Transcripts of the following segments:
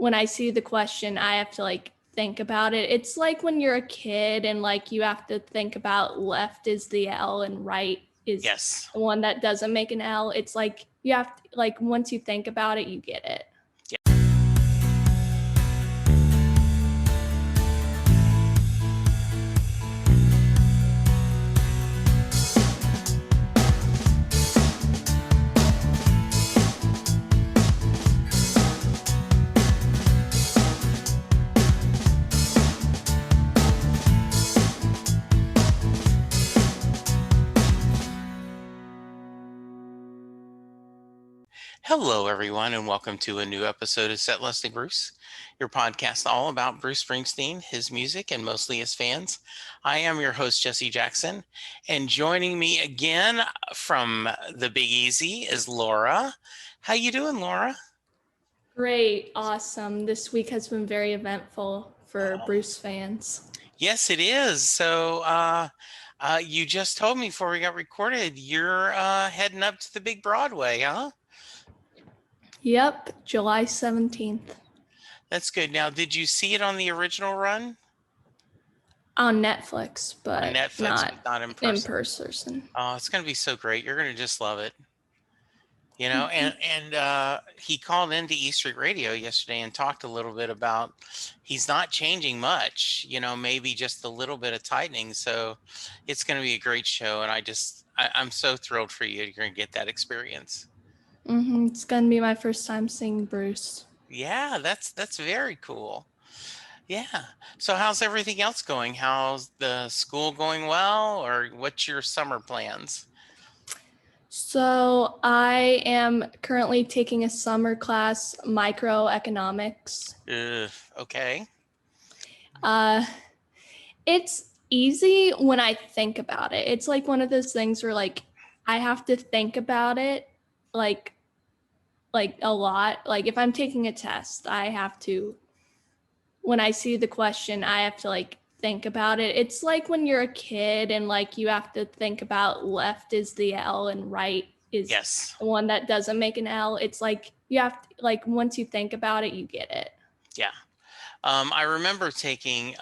when I see the question, I have to like think about it. It's like when you're a kid and like you have to think about left is the L and right is Yes. the one that doesn't make an L. It's like you have to, like once you think about it, you get it. Hello, everyone, and welcome to a new episode of Set Lusting Bruce, your podcast all about Bruce Springsteen, his music, and mostly his fans. I am your host, Jesse Jackson, and joining me again from the Big Easy is Laura. How you doing, Laura? Great, awesome. This week has been very eventful for Oh, Bruce fans. yes, it is. So, you just told me before we got recorded, you're heading up to the big Broadway, huh? Yep, July 17th That's good. Now, did you see it on the original run on Netflix, on but Netflix, not but not in in person? person. Oh, it's going to be so great. You're going to just love it. And he called into E Street Radio yesterday and talked a little bit about he's not changing much, maybe just a little bit of tightening. So it's going to be a great show. And I'm so thrilled for you. You're going to get that experience. It's gonna be my first time seeing Bruce. Yeah, that's very cool. Yeah. So how's everything else going? How's the school going well, or what's your summer plans? So I am currently taking a summer class, microeconomics. Okay. Uh, it's easy when I think about it. It's like one of those things where like I have to think about it like like a lot. Like if I'm taking a test, I have to when I see the question, I have to like think about it. It's like when you're a kid and like you have to think about left is the L and right is Yes. the one that doesn't make an L. It's like you have to, like once you think about it, you get it. Yeah. I remember taking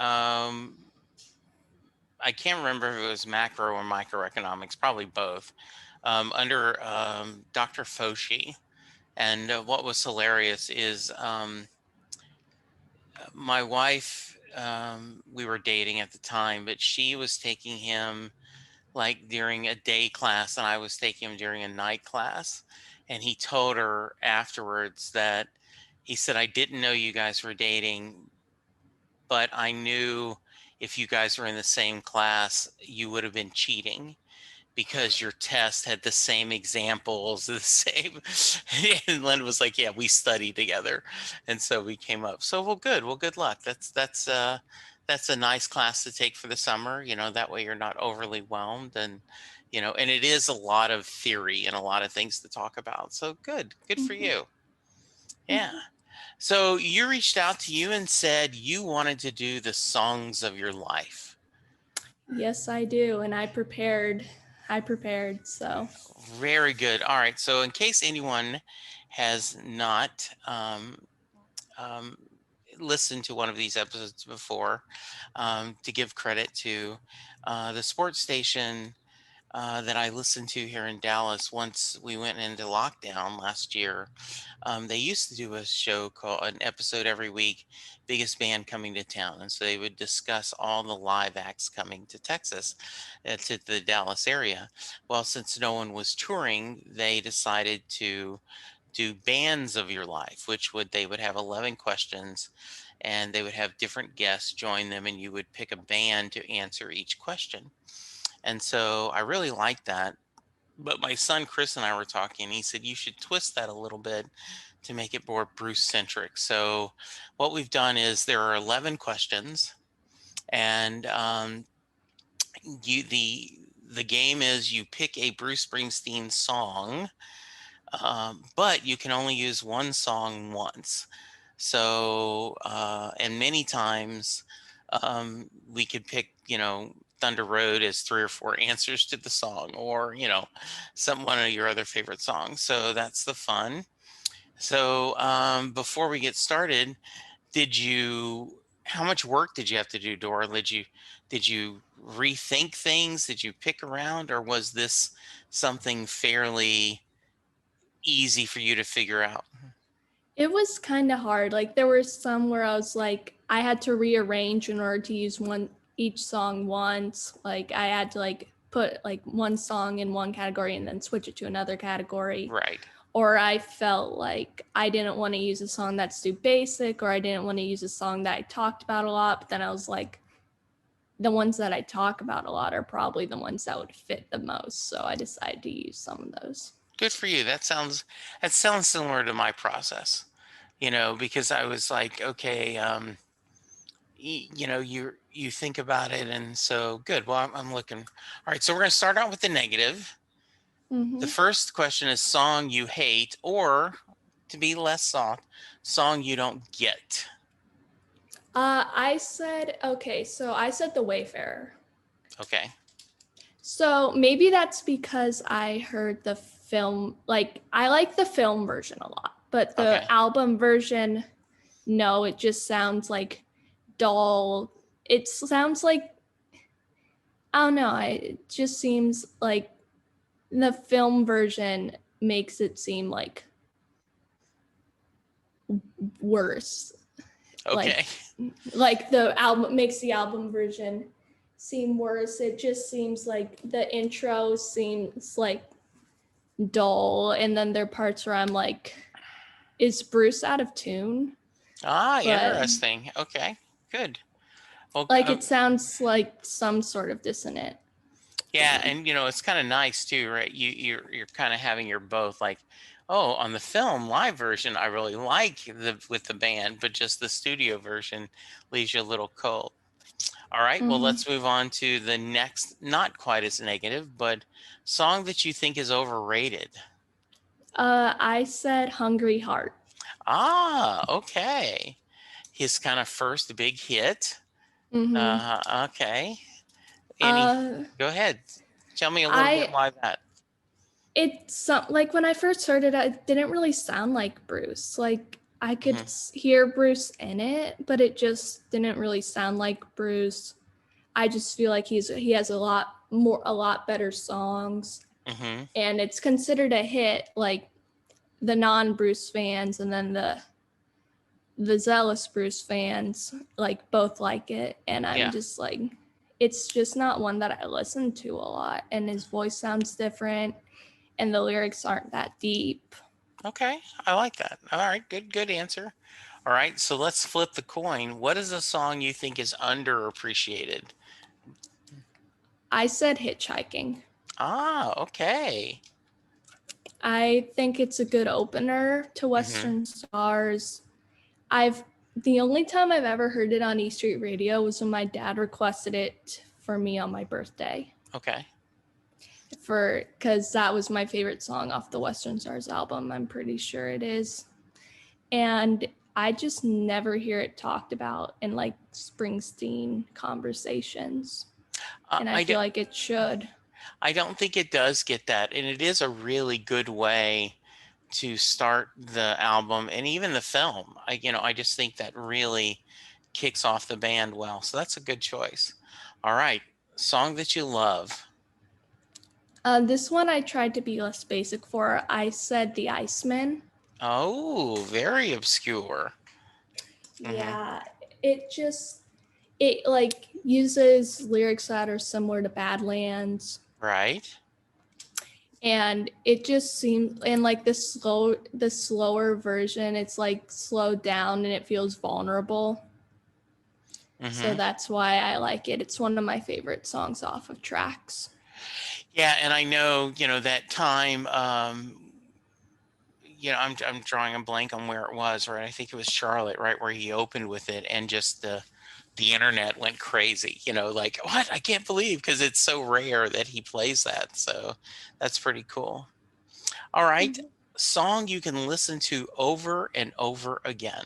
I can't remember if it was macro or microeconomics, probably both, under Dr. Foshi. And what was hilarious is my wife, we were dating at the time, but she was taking him like during a day class, and I was taking him during a night class. And he told her afterwards that he said, I didn't know you guys were dating, but I knew if you guys were in the same class, you would have been cheating because your test had the same examples, the same. And Len was like, "Yeah, we studied together," and so we came up. So, well, good. Well, good luck. That's a nice class to take for the summer. That way you're not overly whelmed, and and it is a lot of theory and a lot of things to talk about. So good for Mhm. you. Yeah. Mhm. So you reached out to you and said you wanted to do the songs of your life. Yes, I do, and I prepared. I prepared, so Very good. All right. So, in case anyone has not um, listened to one of these episodes before, to give credit to the sports station that I listened to here in Dallas once we went into lockdown last year. They used to do a show called an episode every week, Biggest Band Coming to Town. And so they would discuss all the live acts coming to Texas, to the Dallas area. Well, since no one was touring, they decided to do bands of your life, they would have 11 questions and they would have different guests join them and you would pick a band to answer each question. And so I really liked that. But my son Chris and I were talking. He said you should twist that a little bit to make it more Bruce centric. So what we've done is there are 11 questions, and the game is you pick a Bruce Springsteen song, but you can only use one song once. So and many times we could pick, Thunder Road as 3 or 4 answers to the song, or some one of your other favorite songs. So that's the fun. So before we get started, how much work did you have to do, Dora? Did you rethink things? Did you pick around, or was this something fairly easy for you to figure out? It was kind of hard. Like there were some where I was like, I had to rearrange in order to use each song once. Like I had to like put like one song in one category and then switch it to another category. Right. Or I felt like I didn't want to use a song that's too basic, or I didn't want to use a song that I talked about a lot. But then I was like, the ones that I talk about a lot are probably the ones that would fit the most. So I decided to use some of those. Good for you. That sounds similar to my process. Because I was like, okay, you think about it, and so good. Well, I'm looking. All right, so we're going to start out with the negative. The Mm-hmm. first question is song you hate, or to be less soft, song you don't get. I said, okay, so I said The Wayfarer. Okay. So maybe that's because I heard the film, like, I like the film version a lot, but the Okay. album version, no, it just sounds like dull. It sounds like, I don't know, it just seems like the film version makes it seem like worse. Okay. Like the album makes the album version seem worse. It just seems like the intro seems like dull, and then there are parts where I'm like, is Bruce out of tune? Ah, But interesting. Okay. Good. Well, like it sounds like some sort of dissonant to yeah, me. and it's kind of nice too, right? You're kind of having your both, like, oh, on the film live version, I really like with the band, but just the studio version leaves you a little cold. All right, well, Mm-hmm. let's move on to the next, not quite as negative, but song that you think is overrated. I said Hungry Heart. Ah, okay. His kind of first big hit. Mm-hmm. Okay. Any, Uh, go ahead. Tell me a little bit I why that. it's like when I first heard it, it didn't really sound like Bruce. Like I could Hmm. hear Bruce in it, but it just didn't really sound like Bruce. I just feel like he has a lot better songs, Hmm. and it's considered a hit. Like the non-Bruce fans and then the zealous Bruce fans like both like it, and I'm Yeah. just like, it's just not one that I listen to a lot, and his voice sounds different and the lyrics aren't that deep. Okay. I like that. All right. Good answer. All right. So let's flip the coin. What is a song you think is underappreciated? I said Hitchhiking. Ah, okay. I think it's a good opener to Hmm. Western Stars. I've the only time I've ever heard it on E Street Radio was when my dad requested it for me on my birthday. Okay. For because that was my favorite song off the Western Stars album. I'm pretty sure it is. And I just never hear it talked about in like Springsteen conversations. And I I, feel like it should. I don't think it does get that. And it is a really good way to start the album and even the film. I just think that really kicks off the band well. So that's a good choice. All right. Song that you love. This one I tried to be less basic for. I said The Iceman. Oh, very obscure. Hmm. Yeah, it just it like uses lyrics that are similar to Badlands, Right. and it just seems, and like the slower version, it's like slowed down and it feels vulnerable. So Hmm. that's why I like it. It's one of my favorite songs off of Tracks. Yeah, and I know, that time, I'm drawing a blank on where it was, right? I think it was Charlotte, right, where he opened with it, and just the internet went crazy. Like, what? I can't believe, because it's so rare that he plays that. So that's pretty cool. All right, Mhm. song you can listen to over and over again.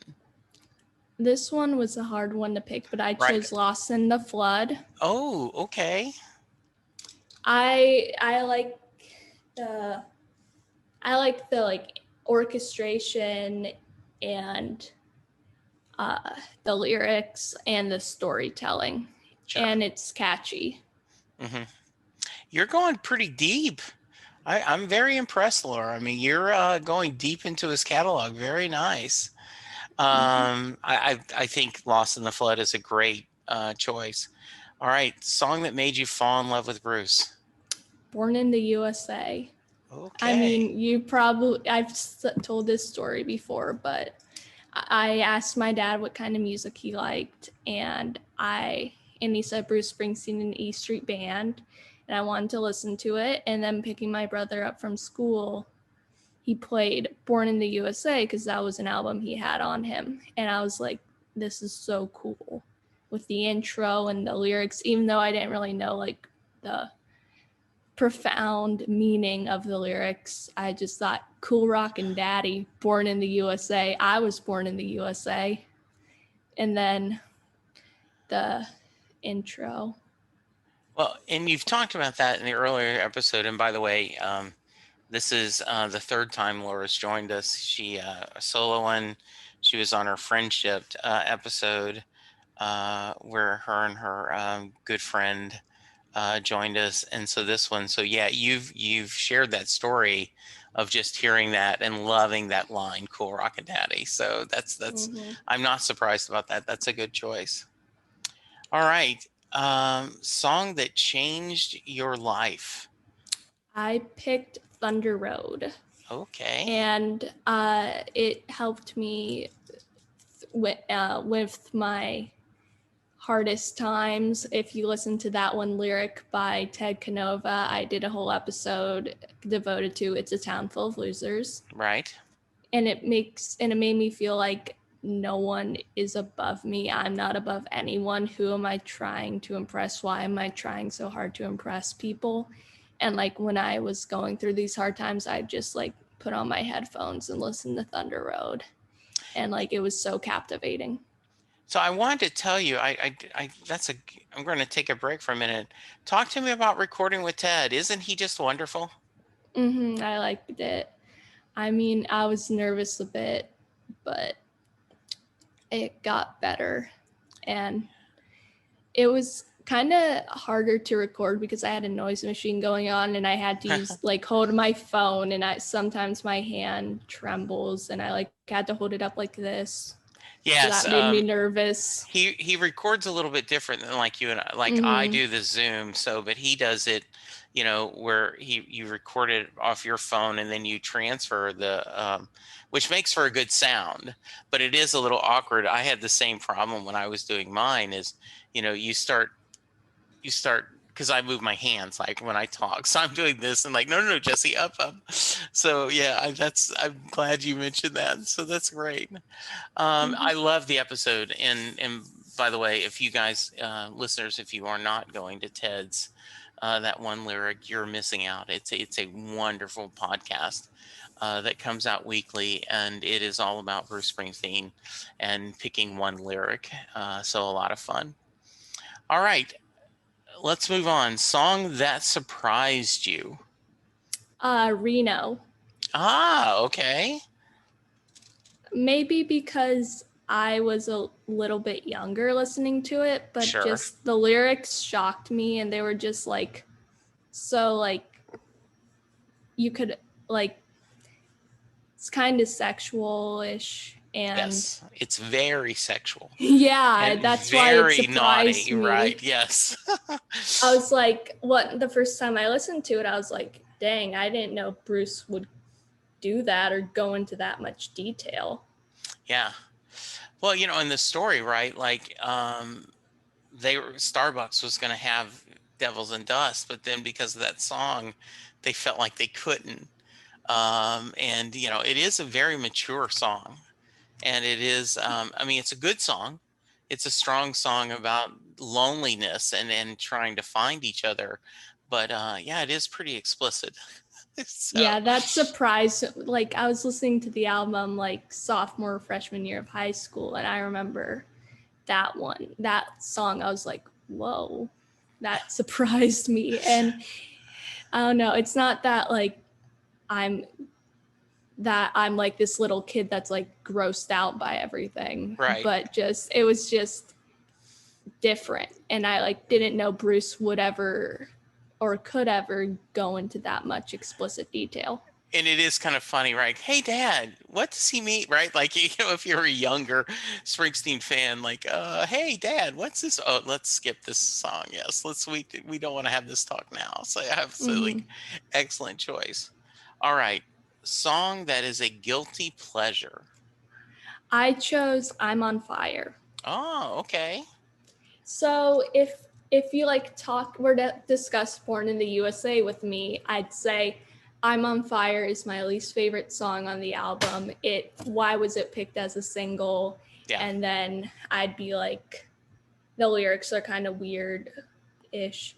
This one was a hard one to pick, but I Right. chose Lost in the Flood. Oh, okay. I like the I like the like orchestration and the lyrics and the storytelling. Sure. And it's catchy. Hmm. You're going pretty deep. I'm very impressed, Laura. I mean, you're going deep into his catalog. Very nice. I think Lost in the Flood is a great choice. All right, song that made you fall in love with Bruce. Born in the USA. I Okay. mean, I've told this story before, but I asked my dad what kind of music he liked, and he said Bruce Springsteen and E Street Band, and I wanted to listen to it. And then picking my brother up from school, he played Born in the USA because that was an album he had on him, and I was like, this is so cool with the intro and the lyrics, even though I didn't really know like the profound meaning of the lyrics. I just thought, cool rockin' daddy, born in the USA. I was born in the USA. And then the intro. Well, and you've talked about that in the earlier episode. And by the way, this is the third time Laura's joined us. She a solo one. She was on her friendship episode where her and her good friend joined us, and so this one. So yeah, you've shared that story of just hearing that and loving that line, "Cool Rockin' Daddy." So that's I'm not surprised about that. That's a good choice. All right, song that changed your life. I picked Thunder Road. Okay. And it helped me with my hardest times. If you listen to that one lyric by Ted Canova, I did a whole episode devoted to It's a Town Full of Losers. Right. And it made me feel like no one is above me. I'm not above anyone. Who am I trying to impress? Why am I trying so hard to impress people? And like when I was going through these hard times, I just like put on my headphones and listen to Thunder Road. And like it was so captivating. So I wanted to tell you, I'm going to take a break for a minute. Talk to me about recording with Ted. Isn't he just wonderful? I liked it. I mean, I was nervous a bit, but it got better. And it was kind of harder to record because I had a noise machine going on and I had to use like hold my phone, and sometimes my hand trembles and I like had to hold it up like this. Yes. So that made me nervous. He records a little bit different than like you and I. Like I do the Zoom, but he does it, where you record it off your phone and then you transfer which makes for a good sound, but it is a little awkward. I had the same problem when I was doing mine. Is you start because I move my hands like when I talk, so I'm doing this and like no, Jesse, up. So yeah, I'm glad you mentioned that. So that's great. I love the episode, and by the way, if you guys listeners, if you are not going to Ted's that one lyric, you're missing out. It's a wonderful podcast that comes out weekly, and it is all about Bruce Springsteen and picking one lyric. So a lot of fun. All right, let's move on. Song that surprised you. Reno. Okay. Maybe because I was a little bit younger listening to it, but Sure. just the lyrics shocked me, and they were just like, so like, you could like, it's kind of sexual-ish. And yes, it's very sexual. Yeah, that's why it surprised naughty, me. right? Yes. I was like, the first time I listened to it, I was like, dang, I didn't know Bruce would do that or go into that much detail. Yeah. Well, in the story, right? Like, Starbucks was going to have Devils and Dust, but then because of that song, they felt like they couldn't. And it is a very mature song, and it is. It's a good song. It's a strong song about loneliness and trying to find each other, but yeah, it is pretty explicit. So. Yeah, that surprised. Like I was listening to the album like sophomore, freshman year of high school, and I remember that song. I was like, whoa, that surprised me. And I don't know. It's not that like I'm that I'm like this little kid that's like grossed out by everything. Right. But it was just different. And I like didn't know Bruce would ever or could ever go into that much explicit detail. And it is kind of funny, right? Hey, Dad, what does he mean? Right? Like, if you're a younger Springsteen fan, like, hey, Dad, what's this? Oh, let's skip this song. Yes, we don't want to have this talk now. So, absolutely, excellent choice. All right, song that is a guilty pleasure. I chose I'm on Fire. Oh, okay. So if you like were to discuss Born in the USA with me, I'd say I'm on Fire is my least favorite song on the album. Why was it picked as a single? Yeah. And then I'd be like, the lyrics are kind of weird-ish.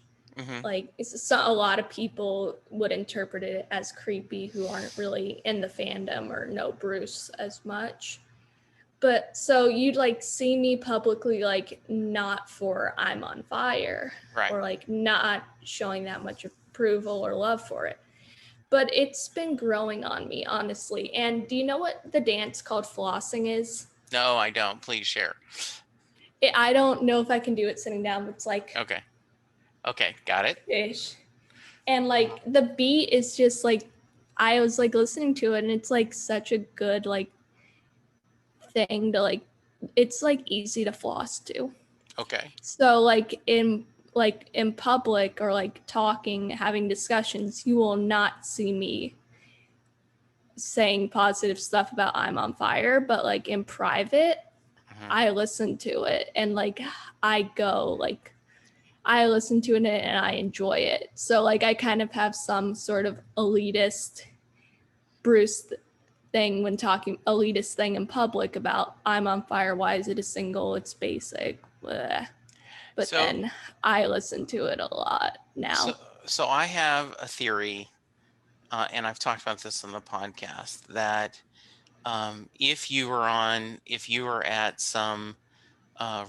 Like a lot of people would interpret it as creepy who aren't really in the fandom or know Bruce as much. But so you'd like see me publicly like not for I'm on Fire, Right. or like not showing that much approval or love for it. But it's been growing on me, honestly. And do you know what the dance called flossing is? No, I don't. Please share. I don't know if I can do it sitting down, but it's like Okay, got it. ish. And like the beat is just like, I was like listening to it and it's like such a good like thing to like, it's like easy to floss to. Okay. So like in public or like talking, having discussions, you will not see me saying positive stuff about I'm on Fire, but like in private, I listen to it and like I listen to it and I enjoy it. So like I kind of have some sort of elitist Bruce thing when talking elitist thing in public about I'm on Fire. Why is it a single? It's basic. Bleh. But then I listen to it a lot now. So I have a theory, and I've talked about this on the podcast, that if you were at some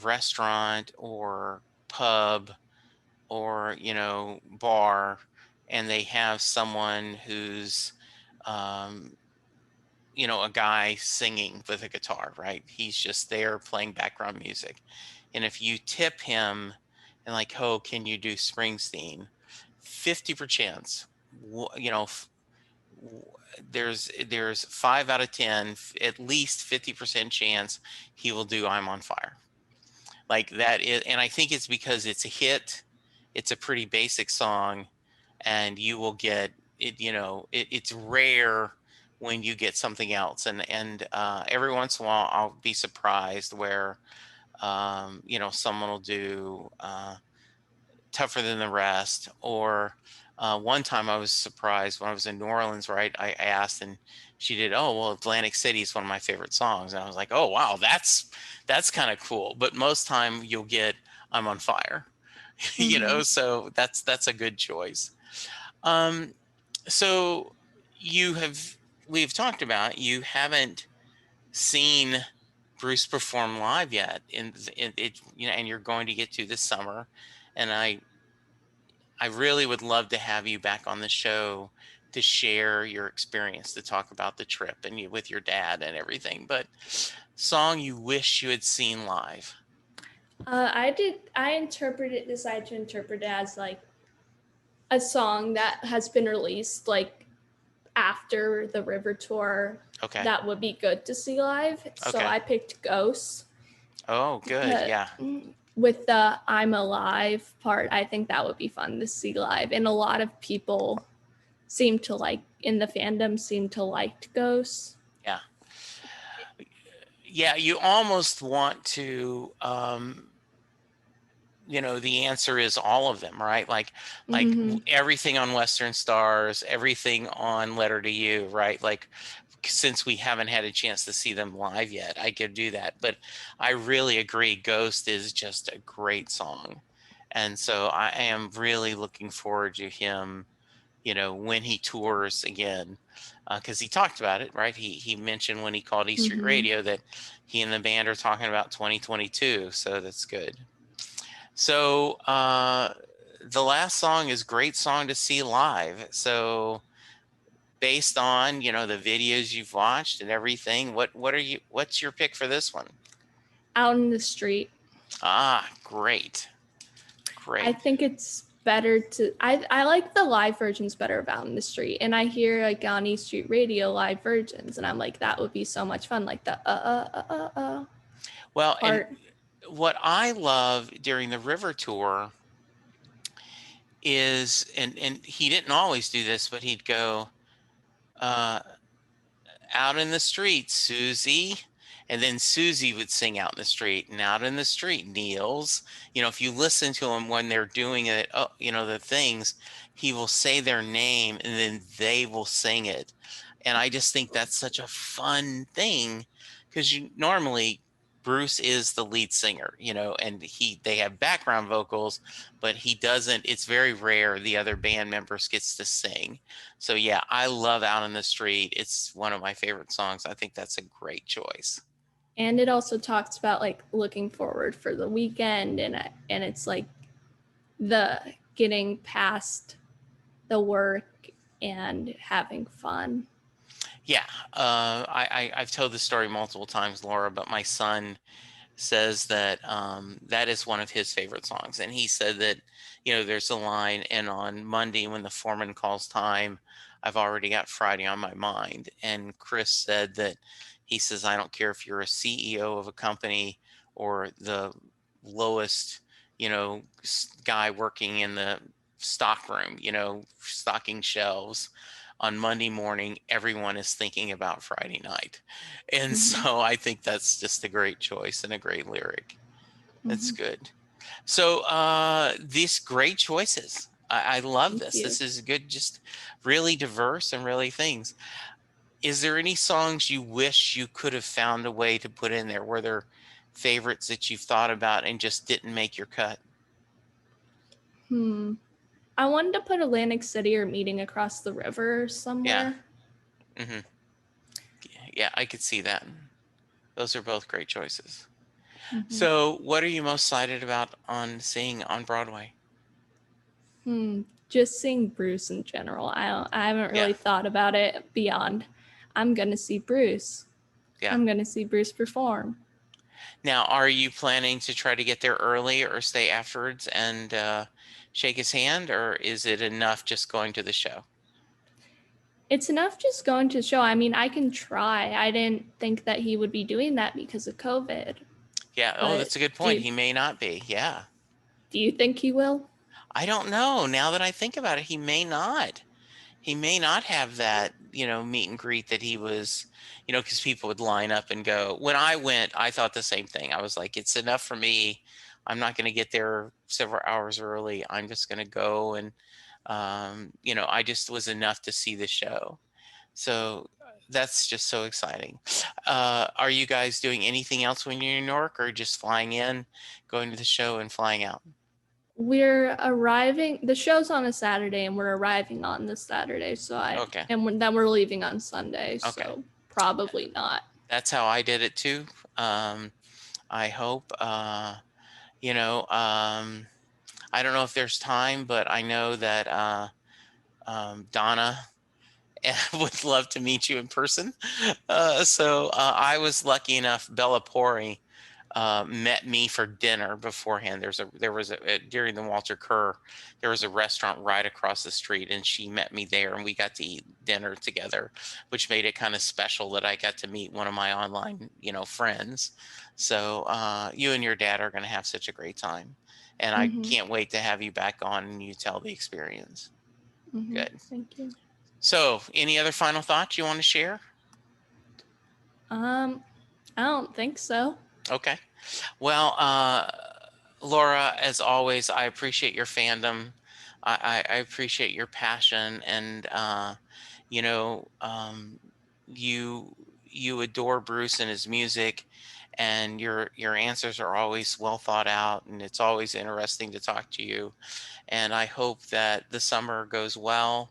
restaurant or pub or bar, and they have someone who's a guy singing with a guitar, right? He's just there playing background music. And if you tip him and like, oh, can you do Springsteen? 50% chance, there's 5 out of 10, at least 50% chance he will do I'm on Fire. Like that is, and I think it's because it's a hit. It's a pretty basic song, and you will get it. It's rare when you get something else, and every once in a while I'll be surprised where someone will do Tougher Than the Rest, or one time I was surprised when I was in New Orleans, right? I asked and she did, oh, well, Atlantic City is one of my favorite songs. And I was like, oh, wow, that's kind of cool. But most time you'll get I'm on Fire, so that's a good choice. So we've talked about, you haven't seen Bruce perform live yet in it, and you're going to get to this summer. And I really would love to have you back on the show to share your experience, to talk about the trip and with your dad and everything. But song you wish you had seen live. I decided to interpret it as like a song that has been released like after the River tour. Okay. That would be good to see live. Okay. So I picked Ghosts. Oh, good. Yeah. With the I'm Alive part, I think that would be fun to see live. And a lot of people in the fandom seem to like Ghosts. Yeah. Yeah, you almost want to the answer is all of them, right? Like everything on Western Stars, everything on Letter to You, right? Like, since we haven't had a chance to see them live yet, I could do that. But I really agree, Ghost is just a great song. And so I am really looking forward to him, when he tours again, because he talked about it, right? He mentioned when he called E Street Radio that he and the band are talking about 2022. So that's good. So the last song is Great Song to See Live. So based on, the videos you've watched and everything, what's your pick for this one? Out in the Street. Ah, great. I Great. think it's better to I like the live versions better of Out in the Street, and I hear like on E Street Radio live versions, and I'm like, that would be so much fun, like the Well, and part. what I love during the river tour is, and he didn't always do this, but he'd go, uh, out in the street, Susie. And then Susie would sing out in the street, and out in the street, Niels. If you listen to him when they're doing it, the things, he will say their name and then they will sing it. And I just think that's such a fun thing, because normally Bruce is the lead singer, and they have background vocals, but he doesn't. It's very rare the other band members gets to sing. So yeah, I love Out in the Street. It's one of my favorite songs. I think that's a great choice. And it also talks about like looking forward for the weekend, and it's like the getting past the work and having fun. Yeah, I've told this story multiple times, Laura, but my son says that that is one of his favorite songs, and he said that there's a line, and on Monday when the foreman calls time, I've already got Friday on my mind. And Chris said that he says, I don't care if you're a CEO of a company or the lowest guy working in the stock room, stocking shelves, on Monday morning, everyone is thinking about Friday night. And Mm-hmm. so I think that's just a great choice and a great lyric. That's Mm-hmm. good. So these great choices. I love Thank this. you. This is good, just really diverse and really things. Is there any songs you wish you could have found a way to put in there? Were there favorites that you've thought about and just didn't make your cut? I wanted to put Atlantic City or Meeting Across the River Yeah. somewhere. hmm Yeah, I could see that. Those are both great choices. Mm-hmm. So, what are you most excited about on seeing on Broadway? Just seeing Bruce in general. I haven't Yeah, really thought about it beyond. I'm gonna see Bruce. yeah. I'm gonna see Bruce perform. Now, are you planning to try to get there early or stay afterwards and shake his hand, or is it enough just going to the show? It's enough just going to show. I mean, I can try. I didn't think that he would be doing that because of COVID. Yeah. Oh, But that's a good do point. you, He may not be. Yeah. do you think he will? I don't know. Now that I think about it, he may not. He may not have that, meet and greet that he was, because people would line up and go. When I went, I thought the same thing. I was like, it's enough for me. I'm not going to get there several hours early. I'm just going to go, and I just was enough to see the show. So that's just so exciting. Are you guys doing anything else when you're in New York, or just flying in, going to the show, and flying out? We're arriving. The show's on a Saturday, and we're arriving on this Saturday. Okay. Then we're leaving on Sunday. Okay. So probably not. That's how I did it too. I hope, I don't know if there's time, but I know that Donna would love to meet you in person. So I was lucky enough. Bella Pori met me for dinner beforehand. There was a during the Walter Kerr, there was a restaurant right across the street, and she met me there, and we got to eat dinner together, which made it kind of special that I got to meet one of my online, friends. So you and your dad are going to have such a great time, and I Mm-hmm. can't wait to have you back on and you tell the experience. Mm-hmm. Good. Thank you. So, any other final thoughts you want to share? I don't think so. Okay. Well, Laura, as always, I appreciate your fandom. I appreciate your passion, and you know, um, you adore Bruce and his music, and your answers are always well thought out, and it's always interesting to talk to you. And I hope that the summer goes well.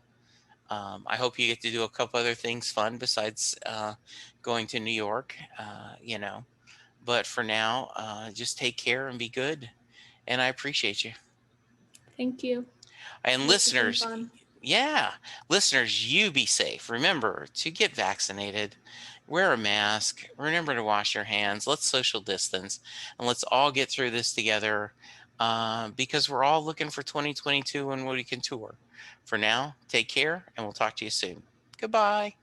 I hope you get to do a couple other things fun besides going to New York. But for now, just take care and be good. And I appreciate you. Thank you. And This has been listeners, fun. Yeah. Listeners, you be safe. Remember to get vaccinated, wear a mask, remember to wash your hands, let's social distance, and let's all get through this together because we're all looking for 2022 and when we can tour. For now, take care, and we'll talk to you soon. Goodbye.